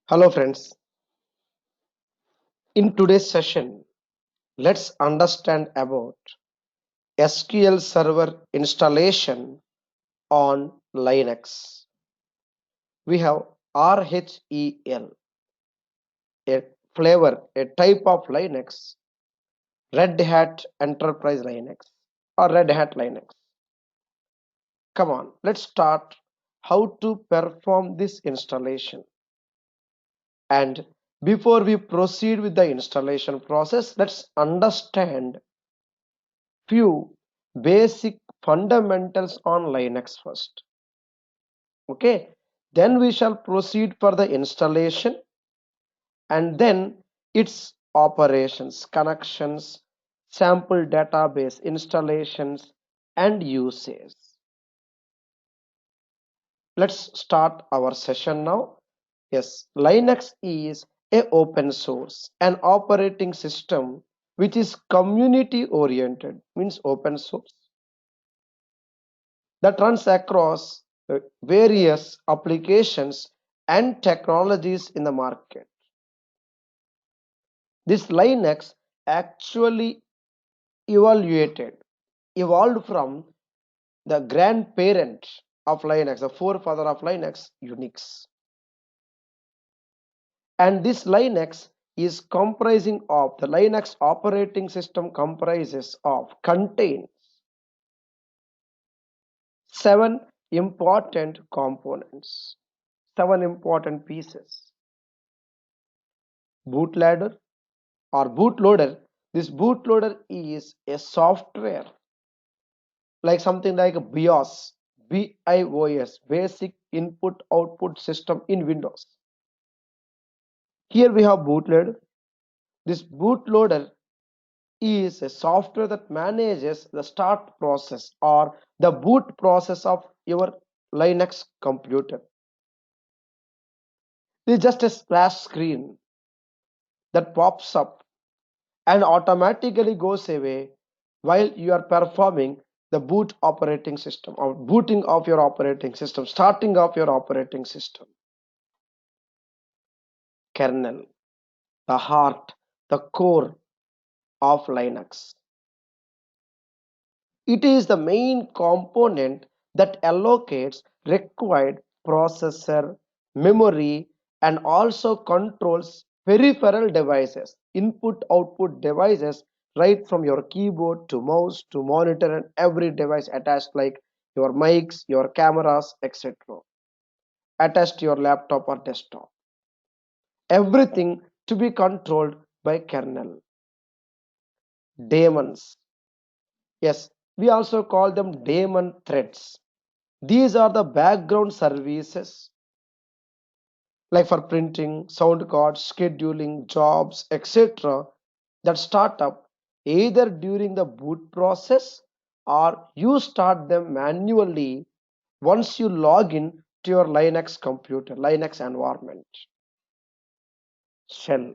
Hello friends, in today's session, let's understand about SQL Server installation on Linux. We have RHEL, a flavor, a type of Linux, Red Hat Enterprise Linux or Red Hat Linux. Come on, let's start how to perform this installation. And before we proceed with the installation process, let's understand few basic fundamentals on Linux first. Okay, then we shall proceed for the installation and then its operations, connections, sample database installations and usage. Let's start our session now. Yes, Linux is a open source, an operating system which is community oriented, means open source, that runs across various applications and technologies in the market. This Linux actually evolved from the grandparent of Linux, the forefather of Linux, Unix. And this Linux is comprising of the Linux operating system comprises of contains 7 important components, 7 important pieces. Bootloader or bootloader. This bootloader is a software like something like a BIOS, basic input output system in Windows. Here we have bootloader. This bootloader is a software that manages the start process or the boot process of your Linux computer. This is just a splash screen that pops up and automatically goes away while you are performing the boot operating system or booting of your operating system, starting of your operating system. Kernel, the heart, the core of Linux. It is the main component that allocates required processor, memory, and also controls peripheral devices, input output devices, right from your keyboard to mouse to monitor and every device attached like your mics, your cameras, etc. attached to your laptop or desktop. Everything to be controlled by kernel. Daemons. Yes, we also call them daemon threads. These are the background services like for printing, sound cards, scheduling, jobs, etc. that start up either during the boot process or you start them manually once you log in to your Linux computer, Linux environment. Shell.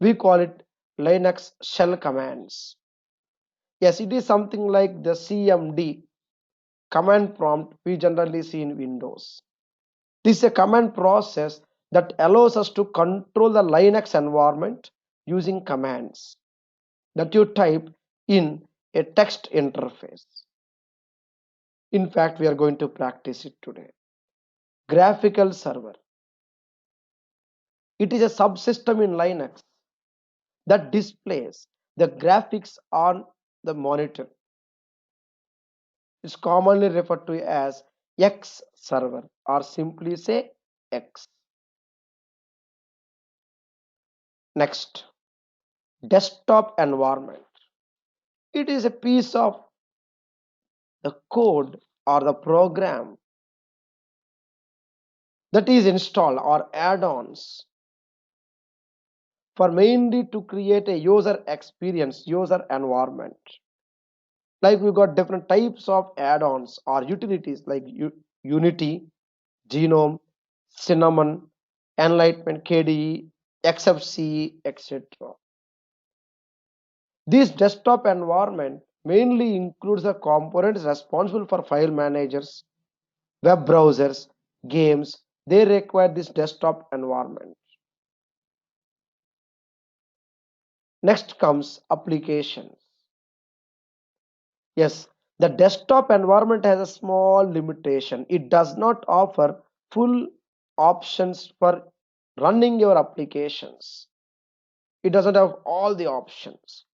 We call it Linux shell commands. Yes, it is something like the CMD command prompt we generally see in Windows. This is a command process that allows us to control the Linux environment using commands that you type in a text interface. In fact, we are going to practice it today. Graphical server. It is a subsystem in Linux that displays the graphics on the monitor. It's commonly referred to as X server or simply say X. Next, desktop environment. It is a piece of the code or the program that is installed or add-ons for mainly to create a user experience, user environment. Like we got different types of add-ons or utilities like Unity, Genome, Cinnamon, Enlightenment, KDE, XFCE, etc. This desktop environment mainly includes the components responsible for file managers, web browsers, games, they require this desktop environment. Next comes applications. Yes, the desktop environment has a small limitation. It does not offer full options for running your applications. It doesn't have all the options.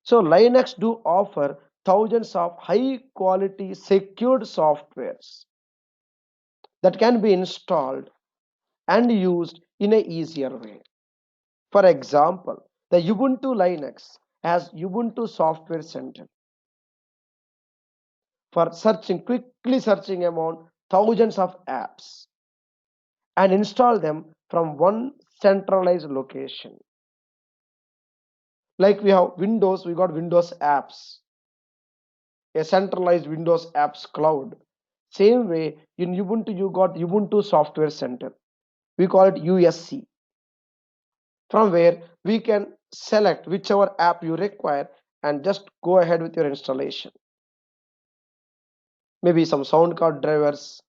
So Linux do offer thousands of high quality secured softwares that can be installed and used in a easier way. For example, the Ubuntu Linux has Ubuntu Software Center for quickly searching among thousands of apps and install them from one centralized location. Like we have Windows, we got Windows apps, a centralized Windows apps cloud. Same way in Ubuntu, you got Ubuntu Software Center. We call it USC, from where we can select whichever app you require and just go ahead with your installation. Maybe some sound card drivers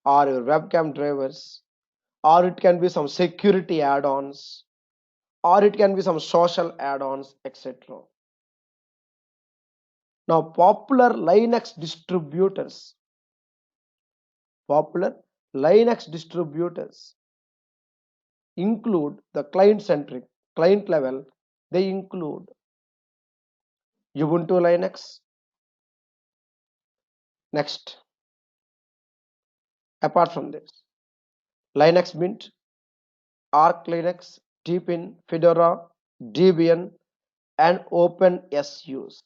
or your webcam drivers, or it can be some security add-ons, or it can be some social add-ons, etc. Now popular Linux distributors include the client level. They include Ubuntu Linux. Next, apart from this, Linux Mint, Arch Linux, Deepin, Fedora, Debian, and OpenSUSE.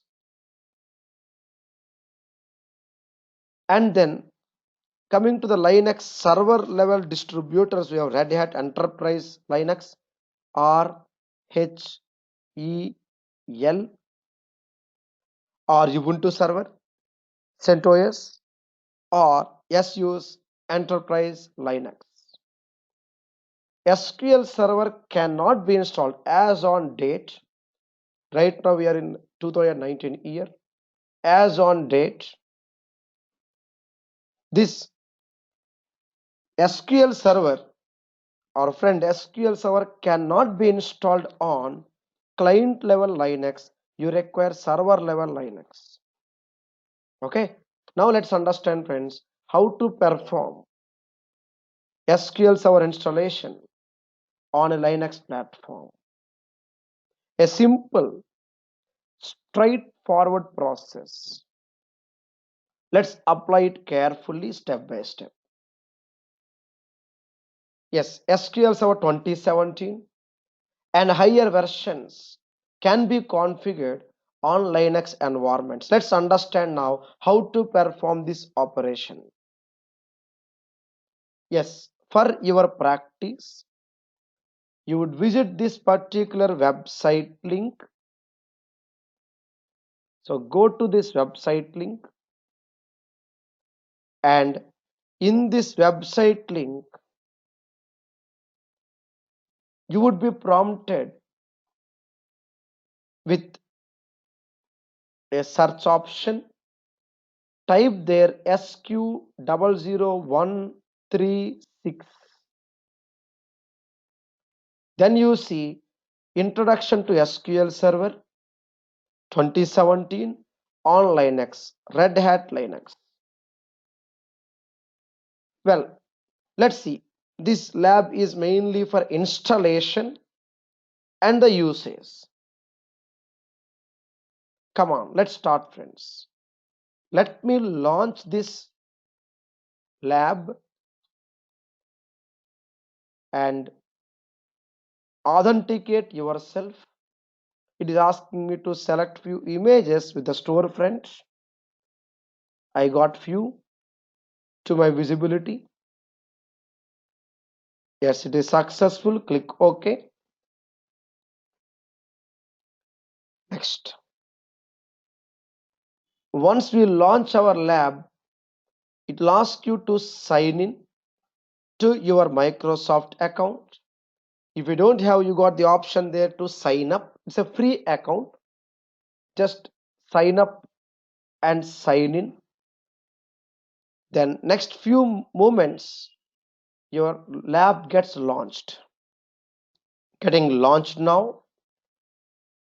And then coming to the Linux server level distributors, we have Red Hat Enterprise Linux, RHEL, or Ubuntu Server, CentOS, or SUSE Enterprise Linux. SQL Server cannot be installed as on date. Right now we are in 2019 year. As on date, this SQL Server, our friend, SQL Server cannot be installed on client level Linux. You require server level Linux. Okay, now let's understand, friends, how to perform SQL Server installation on a Linux platform. A simple, straightforward process. Let's apply it carefully step by step. Yes, SQL Server 2017 and higher versions can be configured on Linux environments. Let's understand now how to perform this operation. Yes, for your practice, you would visit this particular website link. So go to this website link, and in this website link, you would be prompted with a search option. Type there SQ00136. Then you see Introduction to SQL Server 2017 on Linux, Red Hat Linux. Well, let's see. This lab is mainly for installation and the usage. Come on, let's start, friends. Let me launch this lab and authenticate yourself. It is asking me to select few images with the storefront. I got few to my visibility. Yes, it is successful. Click OK. Next. Once we launch our lab, it will ask you to sign in to your Microsoft account. If you don't have, you got the option there to sign up. It's a free account. Just sign up and sign in. Then next few moments, your lab gets launched. Getting launched now.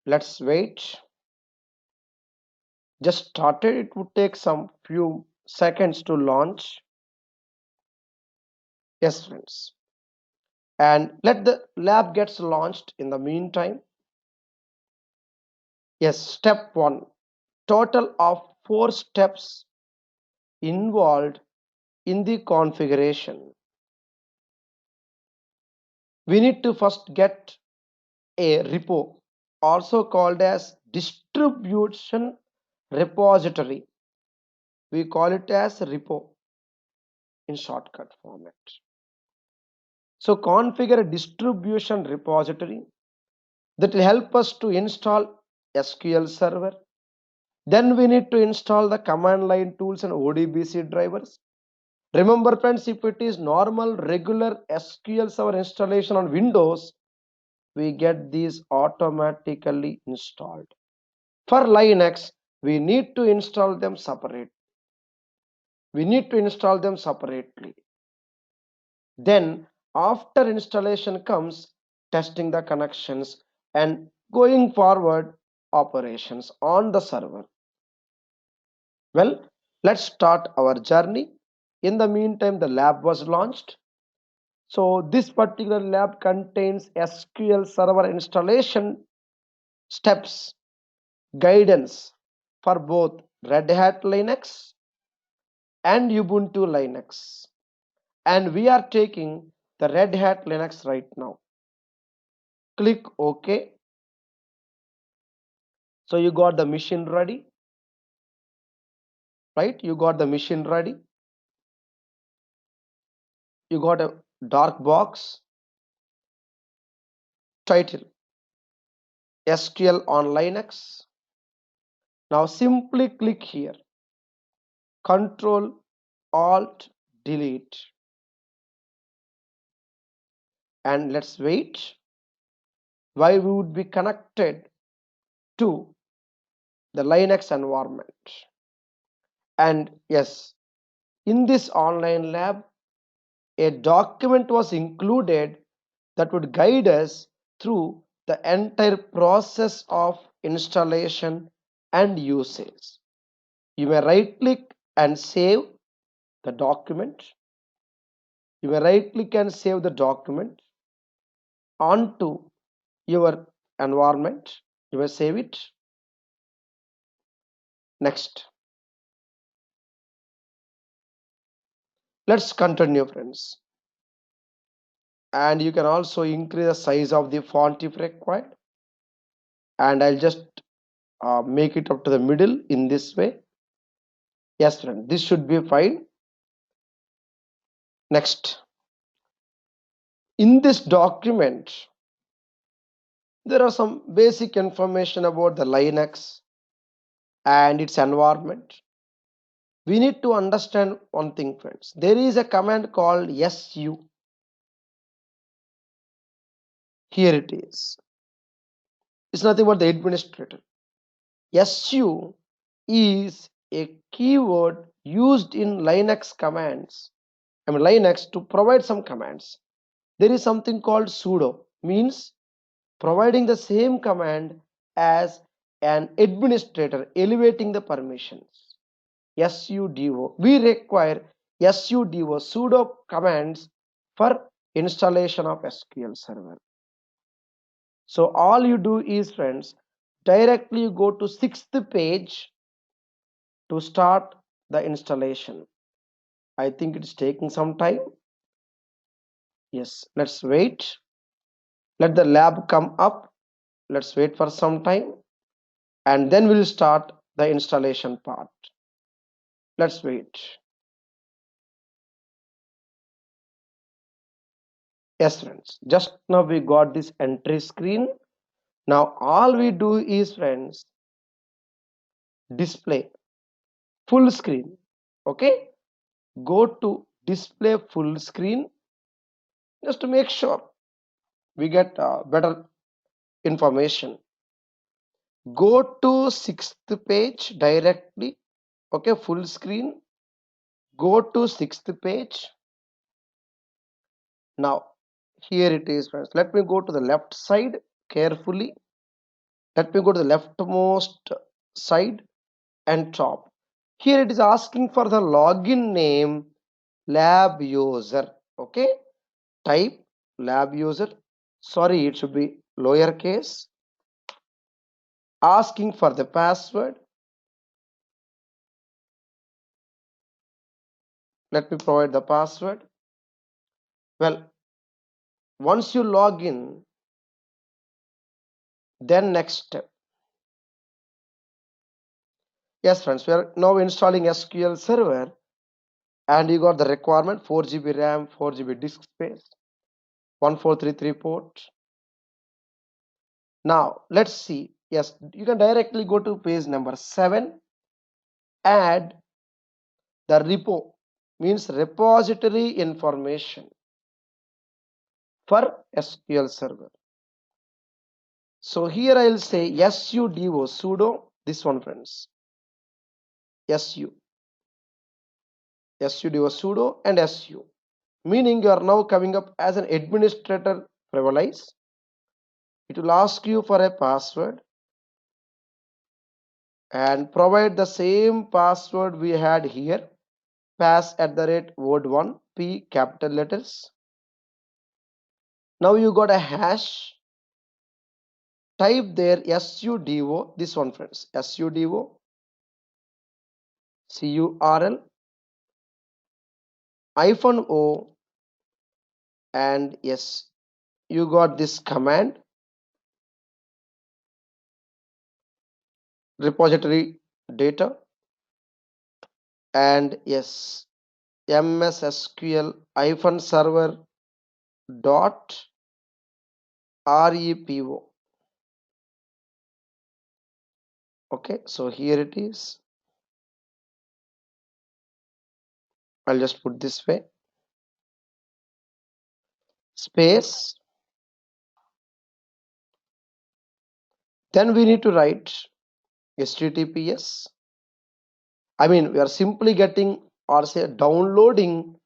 Let's wait. Just started. It would take some few seconds to launch. Yes, friends. And let the lab gets launched in the meantime. Yes, step 1. Total of 4 steps involved in the configuration. We need to first get a repo, also called as distribution repository. We call it as repo in shortcut format. So configure a distribution repository that will help us to install SQL Server. Then we need to install the command line tools and ODBC drivers. Remember friends, if it is normal regular SQL Server installation on Windows, we get these automatically installed. For Linux, we need to install them separate. Then after installation comes testing the connections and going forward operations on the server. Well, let's start our journey. In the meantime, the lab was launched. So this particular lab contains SQL Server installation steps, guidance for both Red Hat Linux and Ubuntu Linux. And we are taking the Red Hat Linux right now. Click OK. So you got the machine ready, right? You got the machine ready. You got a dark box. Title SQL on Linux. Now simply click here. Control Alt Delete. And let's wait. Why we would be connected to the Linux environment. And yes, in this online lab, a document was included that would guide us through the entire process of installation and usage. You may right click and save the document. You may right click and save the document onto your environment. You may save it. Next. Let's continue, friends. And you can also increase the size of the font if required. And I'll just make it up to the middle in this way. Yes, friend, this should be fine. Next. In this document, there are some basic information about the Linux and its environment. We need to understand one thing, friends. There is a command called su. Here it is. It's nothing but the administrator. Su is a keyword used in Linux commands. Linux to provide some commands. There is something called sudo, means providing the same command as an administrator, elevating the permissions. sudo. We require sudo commands for installation of SQL Server. So all you do is, friends, directly you go to 6th page to start the installation. I think it's taking some time. Yes, let's wait. Let the lab come up. Let's wait for some time and then we'll start the installation part. Let's wait. Yes, friends, just now we got this entry screen. Now all we do is, friends, display full screen. Okay, go to display full screen just to make sure we get better information. Go to 6th page directly. Okay, full screen. Go to sixth page. Now here it is, friends. Let me go to the left side carefully. Let me go to the leftmost side and top. Here it is asking for the login name lab user. Okay, type lab user. Sorry, it should be lowercase. Asking for the password. Let me provide the password. Well, once you log in, then next step. Yes, friends, we are now installing SQL Server, and you got the requirement 4 GB RAM, 4 GB disk space, 1433 port. Now let's see. Yes, you can directly go to page number 7. Add the repo, means repository information for SQL Server. So here I will say sudo this one, friends, sudo and su, meaning you are now coming up as an administrator privilege. It will ask you for a password and provide the same password we had here, pass@word1 p capital letters. Now you got a hash. Type there sudo, this one, friends, sudo curl -o, and yes, you got this command, repository data, and yes, MSSQL server dot repo. Okay, so here it is. I'll just put this way, space. Then we need to write HTTPS. I mean, we are simply getting or say downloading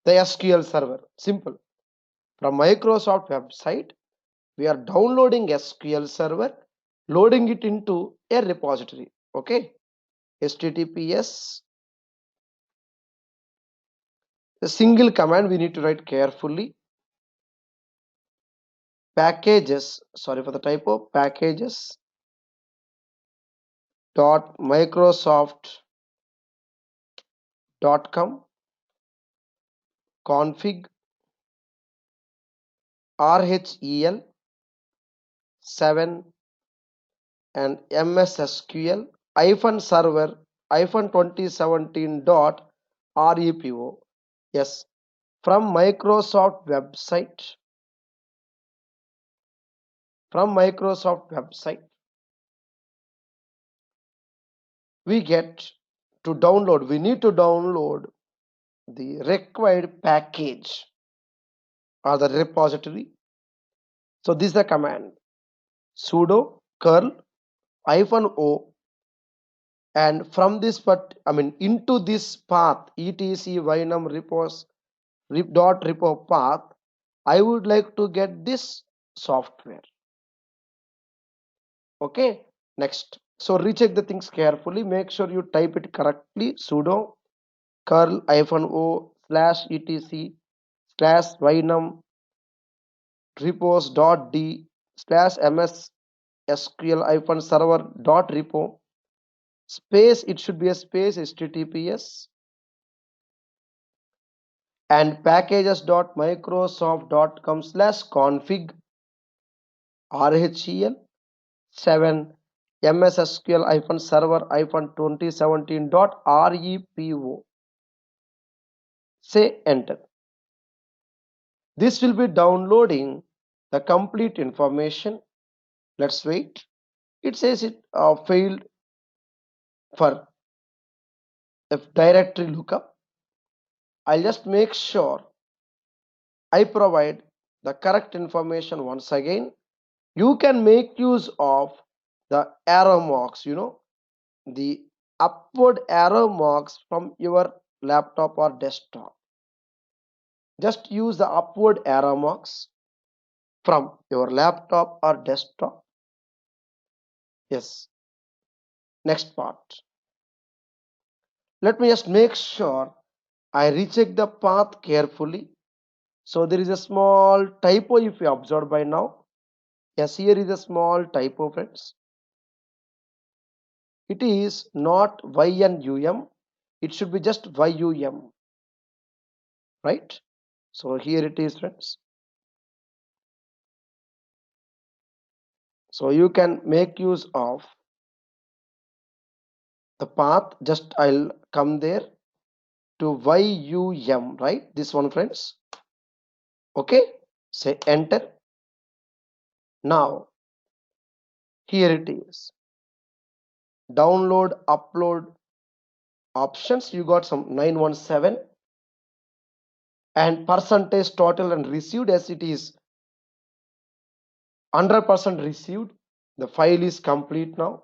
the SQL server. Simple. From Microsoft website, we are downloading SQL server, loading it into a repository. Okay, HTTPS. The single command we need to write carefully. Packages, sorry for the typo, packages dot microsoft.com config RHEL 7 and MSSQL server 2017 dot repo. Yes, from Microsoft website. We get to download. We need to download the required package or the repository. So this is the command sudo curl -o, and from this into this path etc ynum repos repo path, I would like to get this software. Okay, next. So recheck the things carefully. Make sure you type it correctly. Sudo curl -o /etc/ynum repos.d/mssql server repo space, it should be a space, https, and packages.microsoft.com/config RHEL 7 MSSQL server 2017.repo. Say enter. This will be downloading the complete information. Let's wait. It says it failed for the directory lookup. I'll just make sure I provide the correct information once again. You can make use of the arrow marks, the upward arrow marks from your laptop or desktop. Just use the upward arrow marks from your laptop or desktop. Yes. Next part. Let me just make sure I recheck the path carefully. So there is a small typo if you observed by now. Yes, here is a small typo, friends. It is not YNUM. It should be just YUM. Right? So here it is, friends. So you can make use of the path. Just I'll come there to YUM, right? This one, friends. Okay. Say enter. Now here it is. Download, upload options. You got some 917 and percentage total and received, as it is 100% received. The file is complete now.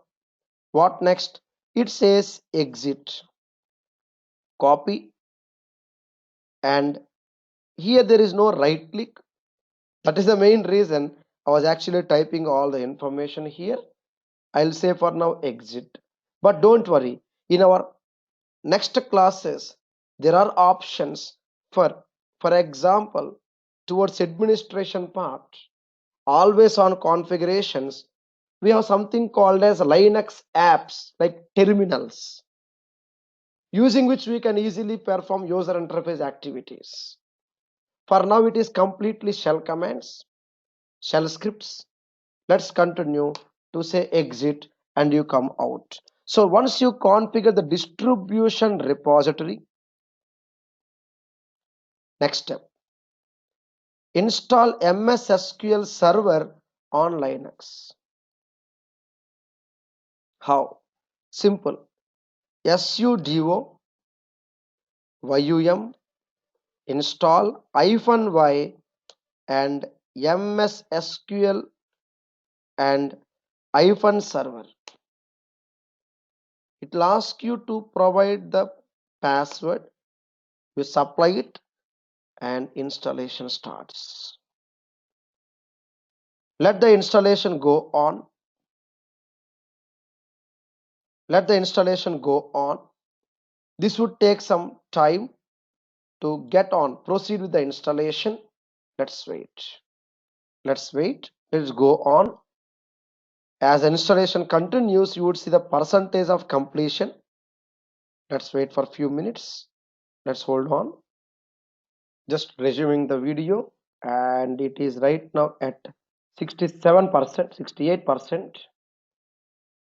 What next? It says exit. Copy, and here there is no right click. That is the main reason I was actually typing all the information here. I'll say for now exit. But don't worry, in our next classes there are options for example, towards administration part, always on configurations, we have something called as Linux apps like terminals, using which we can easily perform user interface activities. For now it is completely shell commands, shell scripts. Let's continue to say exit and you come out. So once you configure the distribution repository, next step, install MS SQL Server on Linux. How? Simple. sudo yum install -y and MS SQL and -server. It will ask you to provide the password. You supply it and installation starts. Let the installation go on. Let the installation go on. This would take some time to get on. Proceed with the installation. Let's wait. Let's wait. Let's go on. As the installation continues, you would see the percentage of completion. Let's wait for a few minutes. Let's hold on. Just resuming the video, and it is right now at 67%, 68%.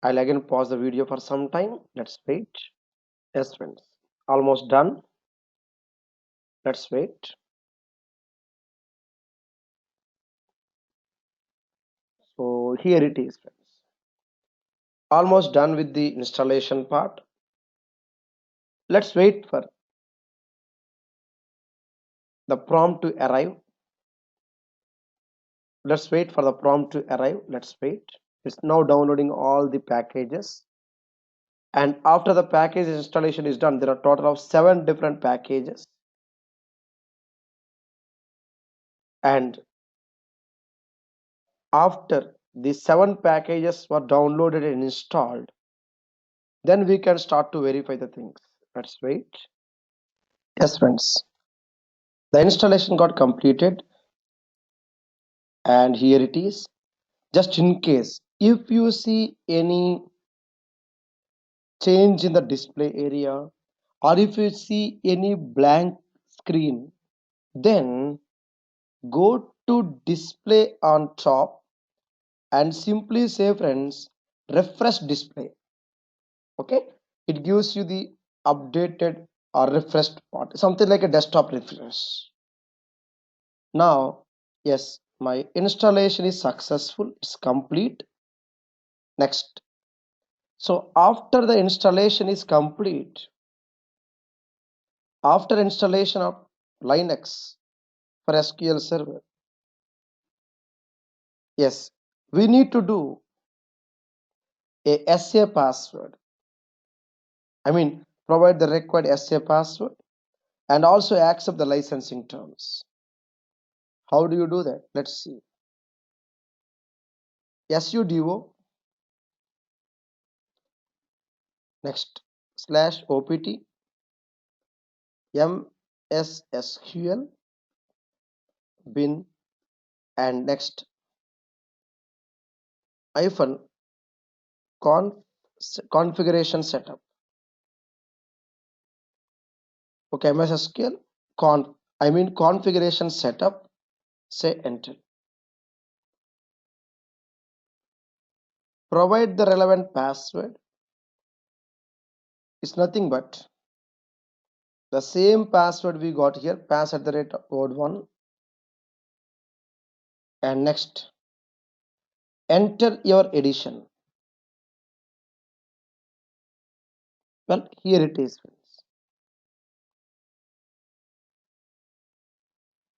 I'll again pause the video for some time. Let's wait. Yes, friends, almost done. Let's wait. So here it is, friends. Almost done with the installation part. Let's wait for the prompt to arrive. Let's wait for the prompt to arrive. Let's wait. It's now downloading all the packages. And after the package installation is done, there are a total of 7 different packages. And after the 7 packages were downloaded and installed, then we can start to verify the things. Let's wait. Yes, friends. The installation got completed. And here it is. Just in case, if you see any change in the display area, or if you see any blank screen, then go to display on top and simply say, friends, refresh display. Okay, it gives you the updated or refreshed part, something like a desktop refresh. Now, yes, my installation is successful, it's complete. Next. So after the installation is complete, after installation of Linux for SQL Server, yes, we need to do a SA password. I mean, provide the required SA password. and also accept the licensing terms. How do you do that? Let's see. sudo next /opt mssql bin and next hyphen conf configuration setup. Okay, mssql configuration setup, say enter. Provide the relevant password. It's nothing but the same password we got here, pass@word1, and next enter your edition. Well, here it is, friends.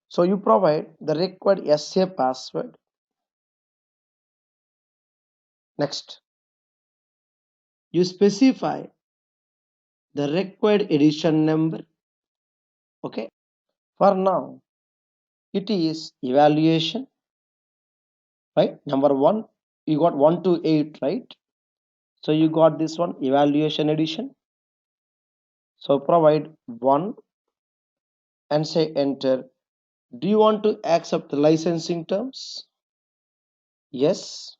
So you provide the required SA password. Next, you specify the required edition number. Okay, for now it is evaluation, right? Number one, you got 1 to 8, right? So you got this one, evaluation edition. So provide 1 and say enter. Do you want to accept the licensing terms? Yes.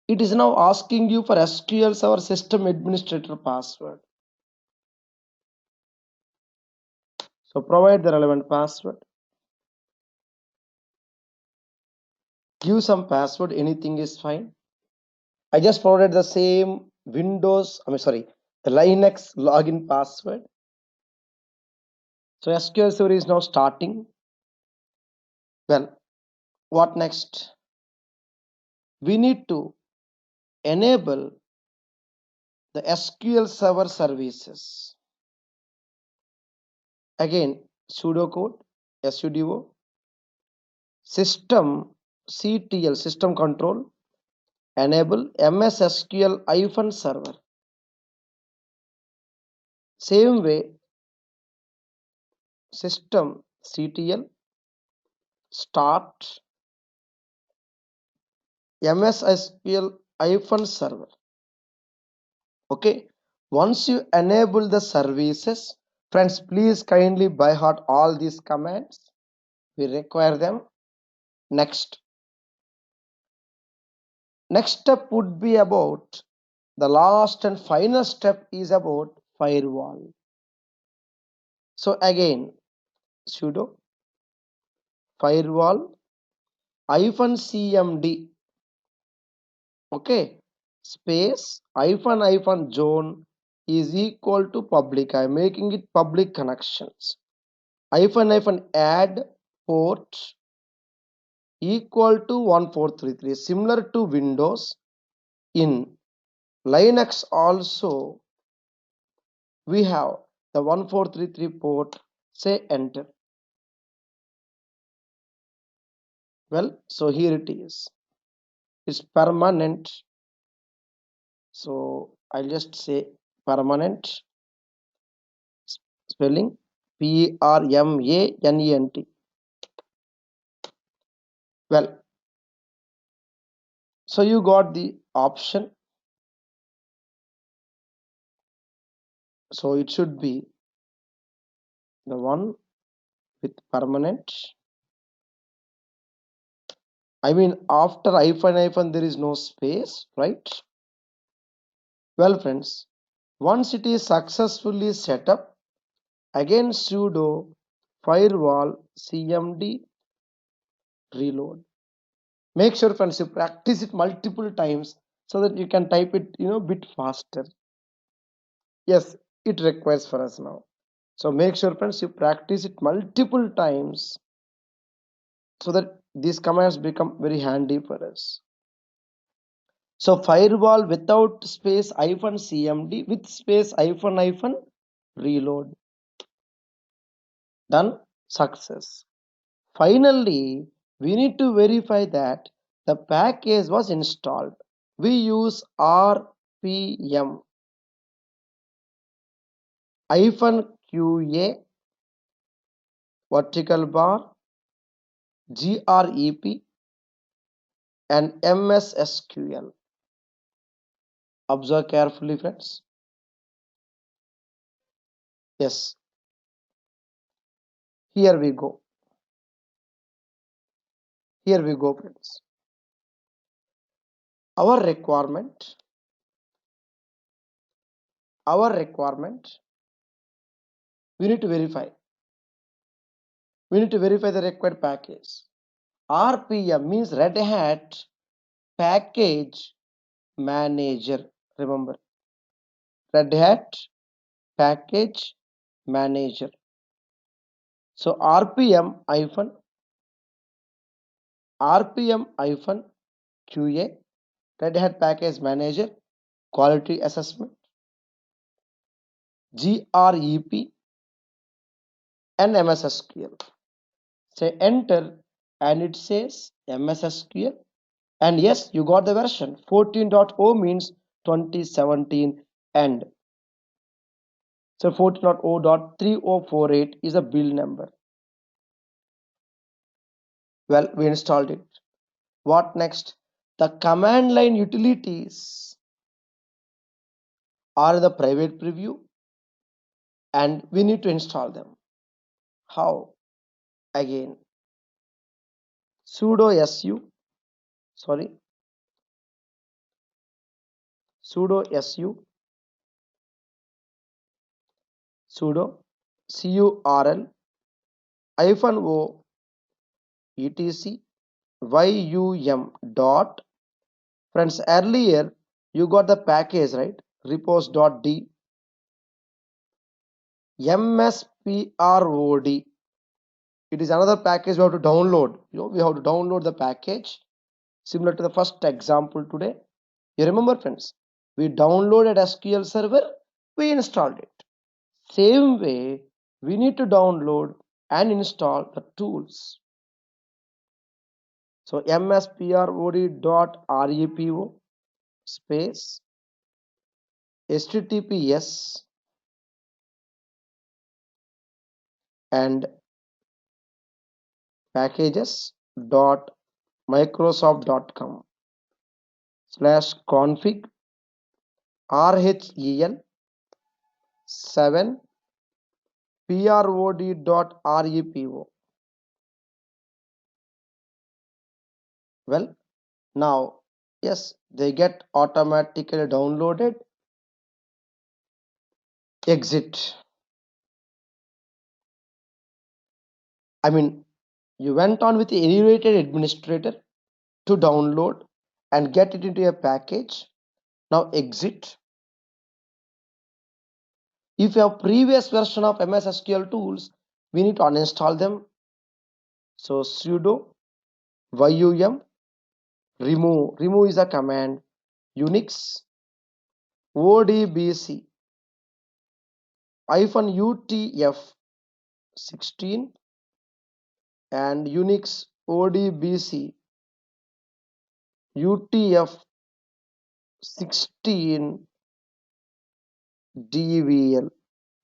It is now asking you for SQL Server system administrator password. So provide the relevant password. Give some password, anything is fine. I just provided the same Windows, the Linux login password. So SQL Server is now starting. Well, what next? We need to enable the SQL Server services. Again, pseudocode sudo system ctl system control enable mssql server. Same way, system ctl start mssql server. Okay, once you enable the services, friends, please kindly by heart all these commands. We require them. Next step would be about the last and final step is about firewall. So again, sudo firewall -cmd, okay, space --zone is equal to public. I'm making it public connections. --add port equal to 1433. Similar to Windows, in Linux also we have the 1433 port. Say enter. Well, so here it is. It's permanent. So I'll just say permanent, spelling permanent. Well, so you got the option. So it should be the one with permanent. After hyphen there is no space, right? Well, friends, once it is successfully set up, again sudo firewall cmd reload. Make sure, friends, you practice it multiple times so that you can type it bit faster. Yes, it requires for us now. So make sure, friends, you practice it multiple times so that these commands become very handy for us. So firewall without space -cmd with space --, reload. Done. Success. Finally, we need to verify that the package was installed. We use rpm QA vertical bar GREP and MS SQL. Observe carefully, friends. Yes, here we go. Here we go, friends. Our requirement, we need to verify. We need to verify the required package. RPM means Red Hat Package Manager. Remember, Red Hat Package Manager. So RPM QA, Red Hat Package Manager, Quality Assessment, GREP, and MS SQL. Say enter, and it says MS SQL. And yes, you got the version 14.0 means 2017 end. So 14.0.3048 is a build number. Well, we installed it. What next? The command line utilities are the private preview and we need to install them. How? Again, sudo su sudo curl -o etc yum dot. Friends, earlier you got the package, right? repos.d msprod. It is another package we have to download. We have to download the package similar to the first example today. You remember, friends, we downloaded SQL Server, we installed it. Same way, we need to download and install the tools. So msprod.repo space https and packages.microsoft.com/config RHEL 7 prod.repo. Well, now, yes, they get automatically downloaded. Exit. I mean, you went on with the elevated administrator to download and get it into a package. Now exit. If you have previous version of MS SQL tools, we need to uninstall them. So sudo yum remove is a command. Unix odbc -utf16 and Unix odbc utf16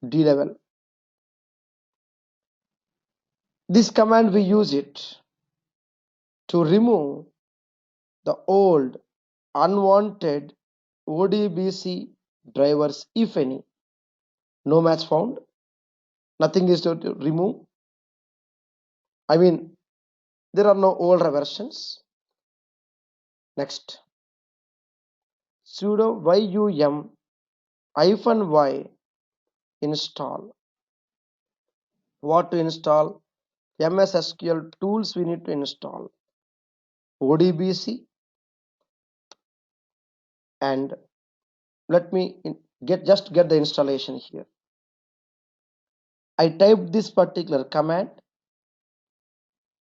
dlevel. This command we use it to remove the old unwanted odbc drivers, if any. No match found, nothing is to remove. I mean, there are no older versions. Next, sudo yum -y install. What to install? MS SQL tools we need to install. ODBC, and let me get the installation here. I typed this particular command.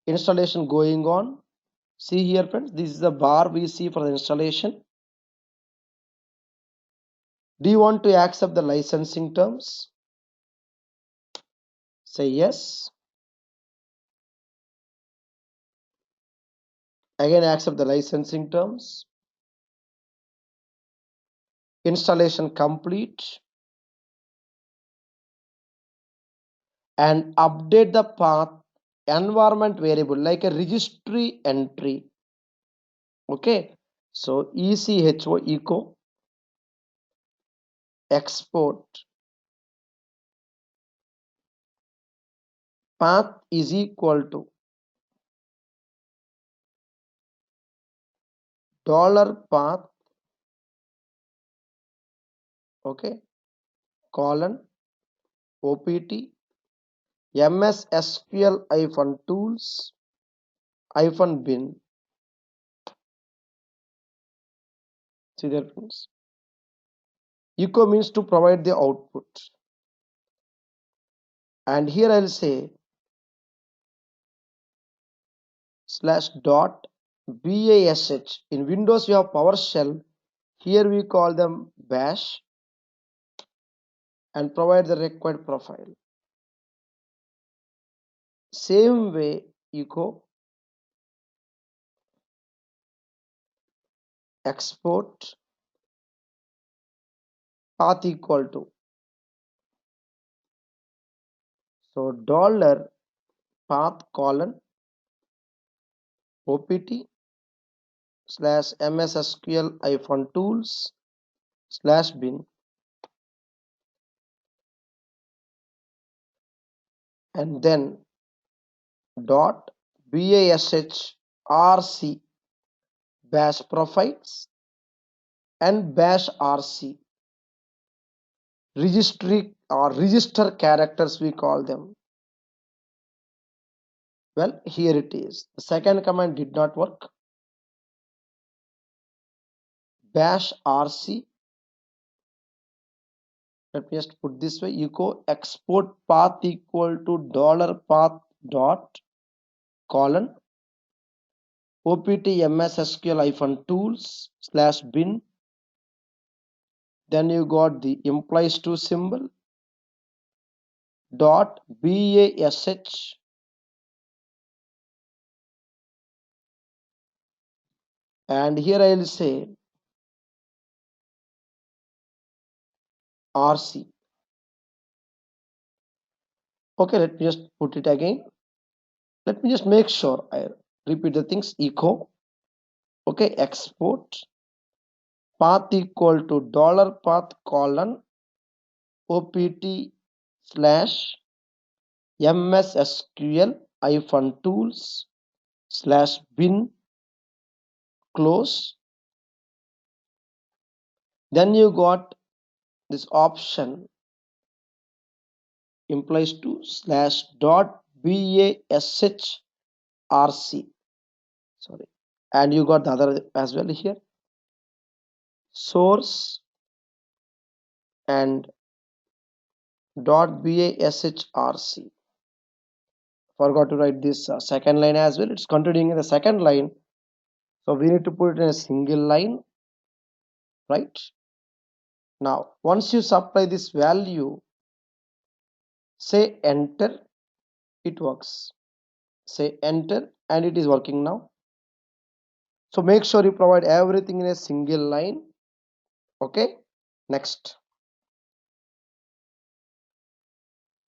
Installation going on. See here, friends, this is the bar we see for the installation. Do you want to accept the licensing terms? Say yes. Again, accept the licensing terms. Installation complete. and update the path environment variable like a registry entry. Okay, so echo export path is equal to $path, okay, colon opt mssql-tools -bin. See there friends, echo means to provide the output, and here I'll say /bash. In Windows we have PowerShell, here we call them bash, and provide the required profile. Same way echo export path equal to, so $path colon opt /mssql-tools /bin, and then .bash bash profiles and bash rc registry or register characters we call them. Well, here it is. The second command did not work. Bash rc, let me just put this way, echo export path equal to $path dot colon opt mssql-tools /bin, then you got the implies to symbol .bash, and here I will say rc. Okay, let me just put it again. Let me just make sure I repeat the things. Echo, okay, export path equal to $path colon opt /mssql-tools /bin close. Then you got this option implies to /bash rc, sorry, and you got the other as well here, source and .bash rc. Forgot to write this second line as well. It's continuing in the second line, so we need to put it in a single line, right? Now once you supply this value, say enter, it works. Say enter and it is working now. So make sure you provide everything in a single line. Okay, next,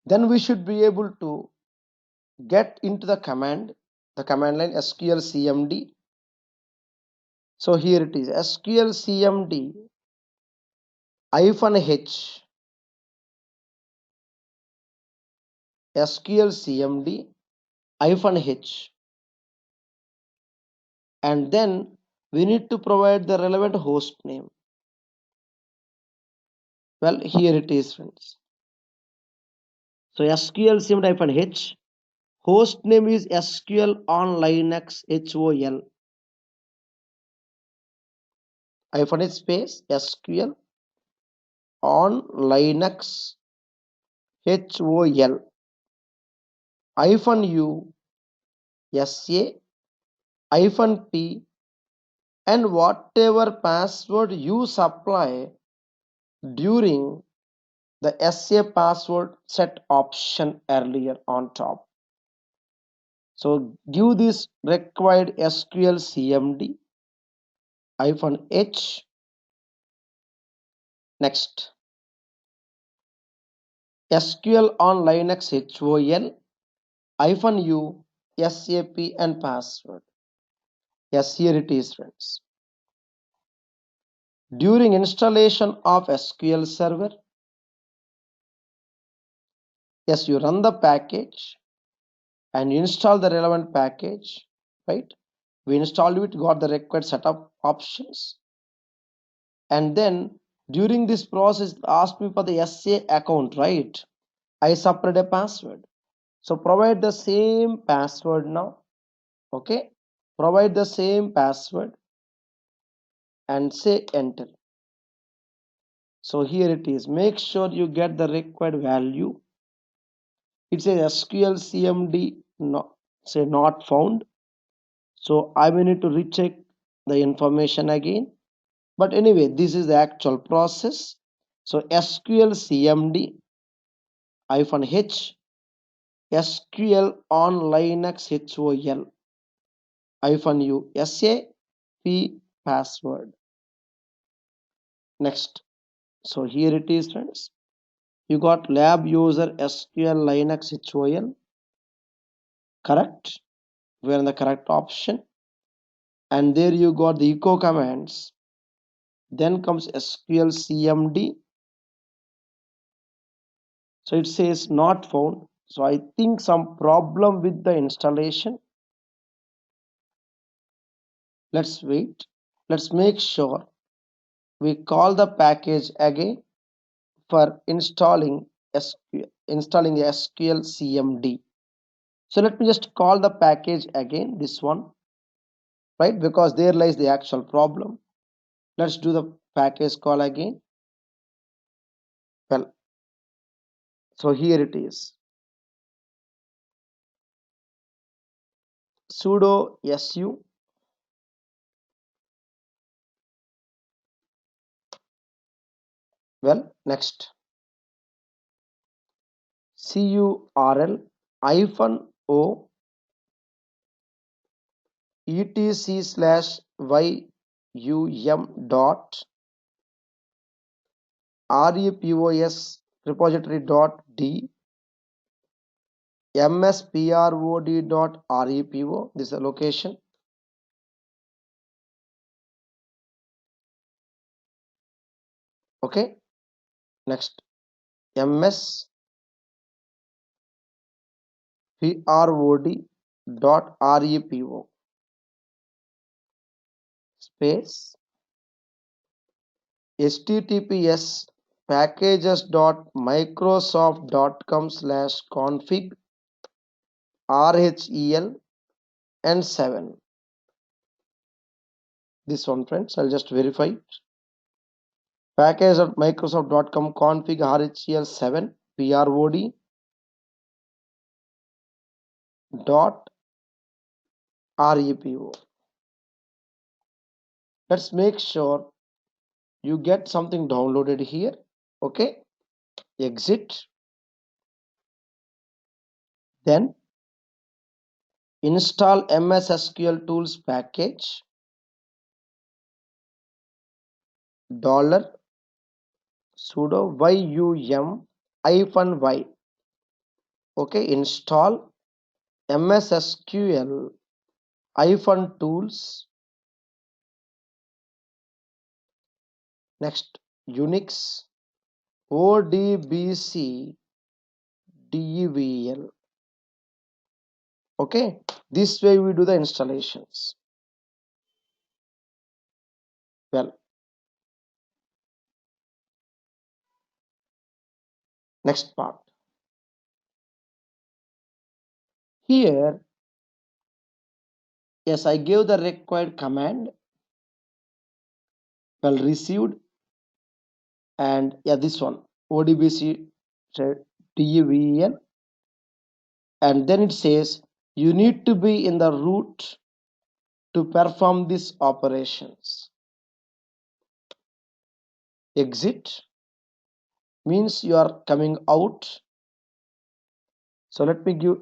then we should be able to get into the command line SQL CMD. So here it is, SQL CMD -h, SQL CMD -h, and then we need to provide the relevant host name. Well, here it is friends. So SQL CMD -h, host name is SQL on Linux HOL -h space SQL on Linux HOL -u SA -p, and whatever password you supply during the SA password set option earlier on top. So give this required SQL CMD -h. Next, SQL on Linux HOL -u SAP and password. Yes, here it is, friends. During installation of SQL Server, yes, you run the package and you install the relevant package, right? We installed it, got the required setup options, and then during this process, ask me for the SA account, right? I separate a password. So provide the same password now. Okay, provide the same password and say enter. So here it is. Make sure you get the required value. It says SQL CMD not found. So I may need to recheck the information again. But anyway, this is the actual process. So SQL CMD -H SQL on Linux HOL -u SAP password. Next. So here it is, friends. You got lab user SQL Linux HOL. Correct. We're in the correct option. And there you got the echo commands. Then comes SQL CMD. So it says not found. So I think some problem with the installation. Let's wait. Let's make sure we call the package again for installing SQL CMD. So let me just call the package again, this one, right? Because there lies the actual problem. Let's do the package call again. Well, so here it is. Sudo su. Well, next. curl -o etc/yum dot repos repository dot d msprod dot repo. This is the location. Okay, next. msprod dot repo space https packages.microsoft.com/config RHEL and 7. This one, friends, I'll just verify. Package.microsoft.com config RHEL 7 prod dot repo. Let's make sure you get something downloaded here. Okay, exit. Then install MS SQL Tools package $sudo yum-y. Okay, install MS SQL -tools. Next, Unix ODBC DEVL. Okay, this way we do the installations. Well, next part. Here, yes, I gave the required command. Well, received, and yeah, this one ODBC DEVL, and then it says you need to be in the root to perform these operations. Exit means you are coming out. So let me give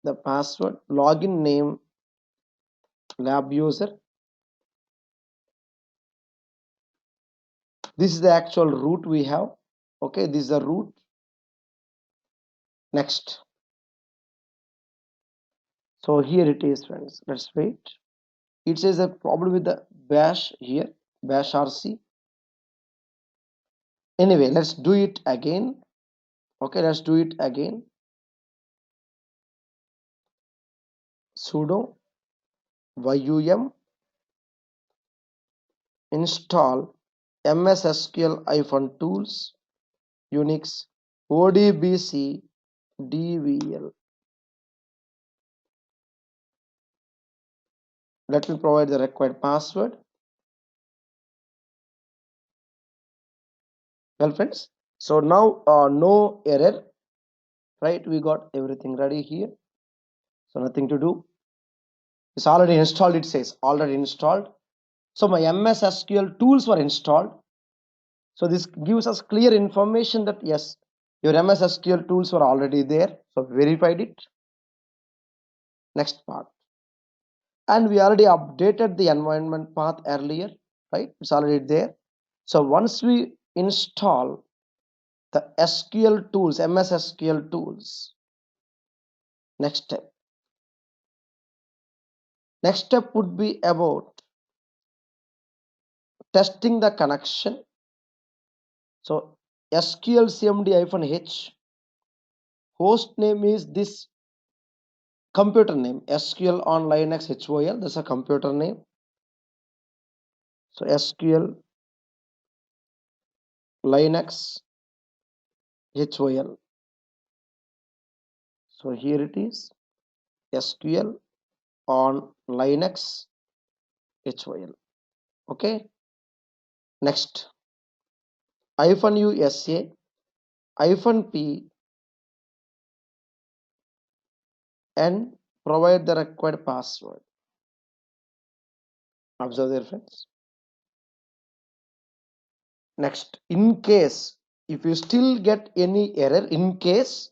the password, login name, lab user. This is the actual root we have. Okay, this is the root. Next. So here it is, friends. Let's wait. It says a problem with the bash here, bash RC. Anyway, let's do it again. Okay, let's do it again. Sudo yum install msSQL-tools unix odbc dvl. Let me provide the required password. Well, friends, so now no error, right? We got everything ready here, so nothing to do. It's already installed. It says already installed. So my msSQL tools were installed. So this gives us clear information that yes, your msSQL tools were already there. So verified it. Next part. And we already updated the environment path earlier, right? It's already there. So once we install the SQL tools, MS SQL tools, next step would be about testing the connection. So SQL cmd-h host name is this computer name, SQL on Linux HOL. That's a computer name. So SQL Linux HOL. So here it is, SQL on Linux HOL. Okay. Next, -USA -p and provide the required password. Observe there, friends. Next, in case if you still get any error, in case,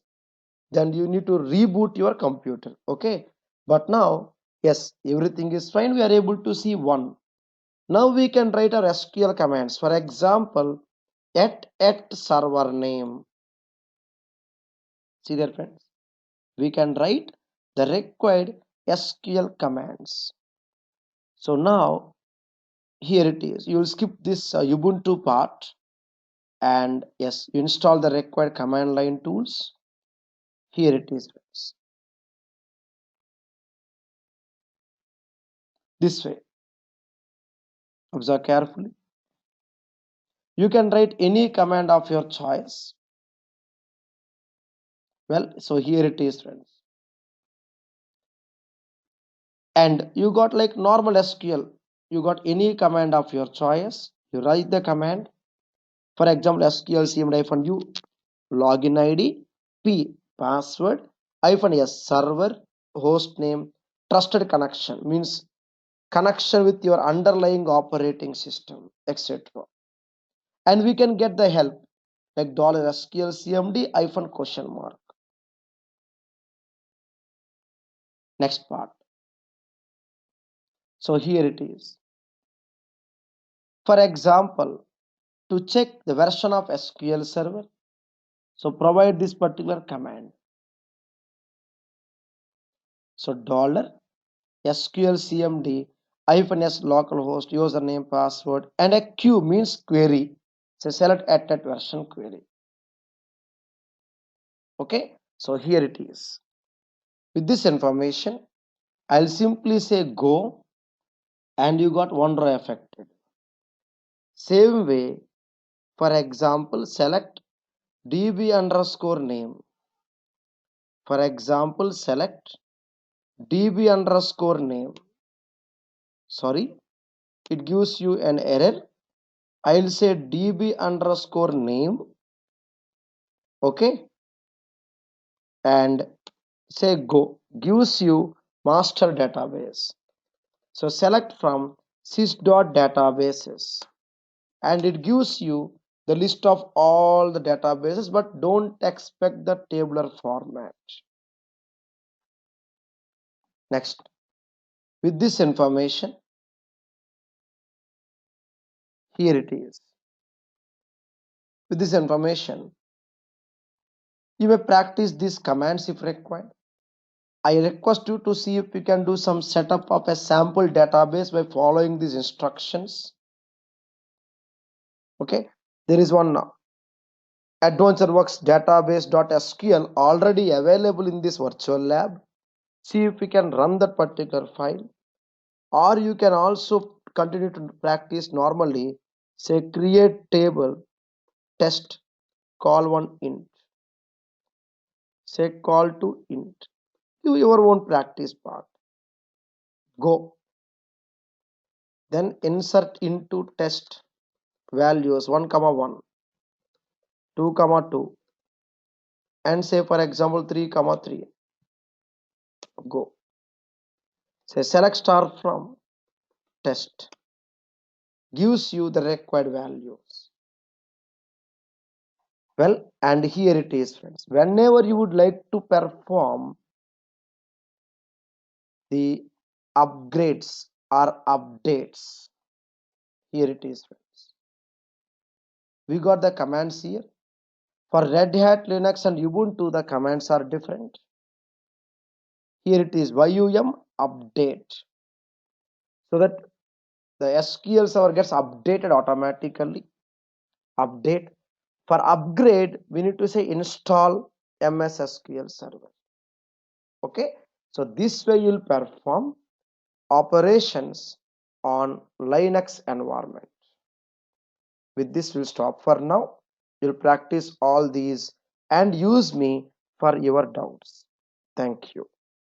then you need to reboot your computer. Okay, but now yes, everything is fine. We are able to see one. Now we can write our SQL commands. For example, at server name. See there, friends. We can write the required SQL commands. So now here it is. You will skip this Ubuntu part, and yes, you install the required command line tools. Here it is, friends. This way. Observe carefully. You can write any command of your choice. Well, so here it is, friends. And you got like normal SQL. You got any command of your choice. You write the command. For example, SQL cmd-u login ID, P password, -s server, host name, trusted connection means connection with your underlying operating system, etc. And we can get the help like $SQL cmd question mark. Next part. So here it is. For example, to check the version of SQL Server, so provide this particular command. So $SQL cmd -s localhost username password and a q means query. So select at that version query. Okay, so here it is. With this information, I'll simply say go, and you got one row affected. Same way, for example, select db underscore name. For example, select db underscore name. Sorry, it gives you an error. I'll say db underscore name. Okay, and say go. Gives you master database. So select from sys.databases, and it gives you the list of all the databases, but don't expect the tabular format. Next, with this information, here it is. With this information, You may practice these commands if required. I request you to see if you can do some setup of a sample database by following these instructions. Okay, there is one AdventureWorks database.sql already available in this virtual lab. See if we can run that particular file, or you can also continue to practice normally. Say create table test call one int, say call to int, do your own practice part, go, then insert into test values 1 comma 1, 2 comma 2, and say for example 3 comma 3, go, say select star from test, gives you the required values. Well, and here it is, friends. Whenever you would like to perform the upgrades or updates, here it is, friends. We got the commands here. For Red Hat, Linux and Ubuntu, the commands are different. Here it is yum update, so that the SQL server gets updated automatically. Update. For upgrade, we need to say install MS SQL Server. Okay, so this way you'll perform operations on Linux environment. With this, we'll stop for now. You'll practice all these and use me for your doubts. Thank you.